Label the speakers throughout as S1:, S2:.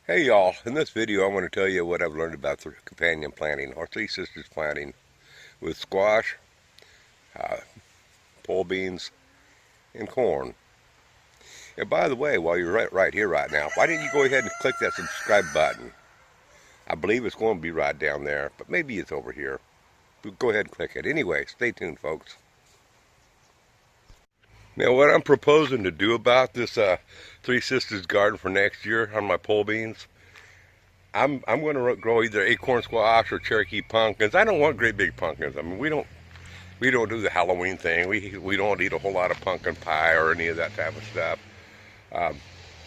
S1: Hey y'all, in this video I want to tell you what I've learned about the companion planting, or three sisters planting, with squash, uh, pole beans, and corn. And by the way, while you're right here right now, why didn't you go ahead and click that subscribe button? I believe it's going to be right down there, but maybe it's over here. But go ahead and click it. Anyway, stay tuned folks. Now what I'm proposing to do about this Three Sisters garden for next year on my pole beans, I'm going to grow either acorn squash or Cherokee pumpkins. I don't want great big pumpkins. I mean, we don't do the Halloween thing. We don't eat a whole lot of pumpkin pie or any of that type of stuff.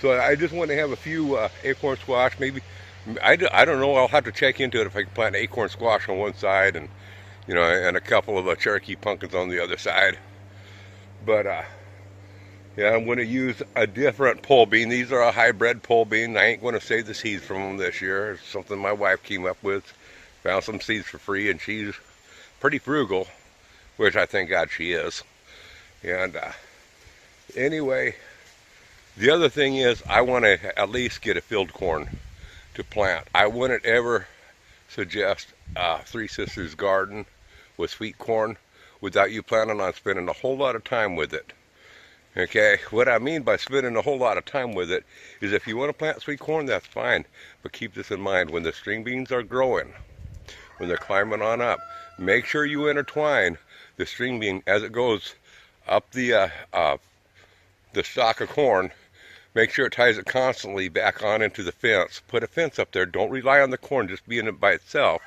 S1: So I just want to have a few acorn squash. Maybe I don't know. I'll have to check into it if I can plant acorn squash on one side and and a couple of Cherokee pumpkins on the other side. But yeah, I'm going to use a different pole bean. These are a hybrid pole bean. I ain't going to save the seeds from them this year. It's something my wife came up with. Found some seeds for free, and she's pretty frugal, which I thank God she is. And anyway, the other thing is I want to at least get a field corn to plant. I wouldn't ever suggest Three Sisters garden with sweet corn without you planning on spending a whole lot of time with it. Okay, what I mean by spending a whole lot of time with it is if you want to plant sweet corn, that's fine. But keep this in mind, when the string beans are growing, when they're climbing on up, make sure you intertwine the string bean as it goes up the stalk of corn. Make sure it ties it constantly back on into the fence. Put a fence up there. Don't rely on the corn just being it by itself.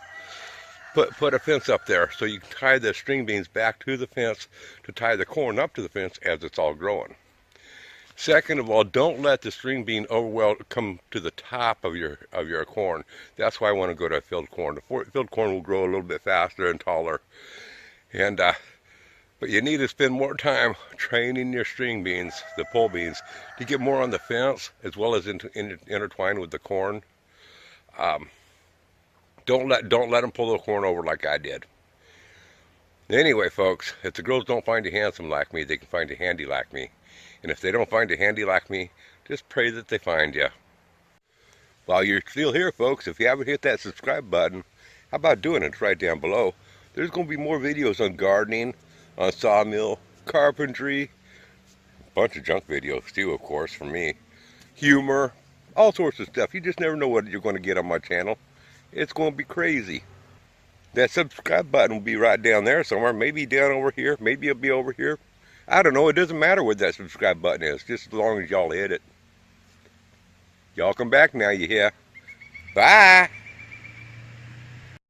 S1: Put a fence up there so you can tie the string beans back to the fence to tie the corn up to the fence as it's all growing. Second of all, don't let the string bean come to the top of your corn. That's why I want to go to field corn. The field corn will grow a little bit faster and taller. And but you need to spend more time training your string beans, the pole beans, to get more on the fence as well as intertwine with the corn. Don't let them pull the corn over like I did. Anyway, folks, if the girls don't find you handsome like me, they can find you handy like me. And if they don't find you handy like me, just pray that they find you. While you're still here, folks, if you haven't hit that subscribe button, how about doing it? It's right down below. There's going to be more videos on gardening, on sawmill, carpentry, a bunch of junk videos too, of course, for me. Humor, all sorts of stuff. You just never know what you're going to get on my channel. It's going to be crazy. That subscribe button will be right down there somewhere. Maybe down over here. Maybe it'll be over here. I don't know. It doesn't matter what that subscribe button is, just as long as y'all hit it. Y'all come back now, you hear? Bye!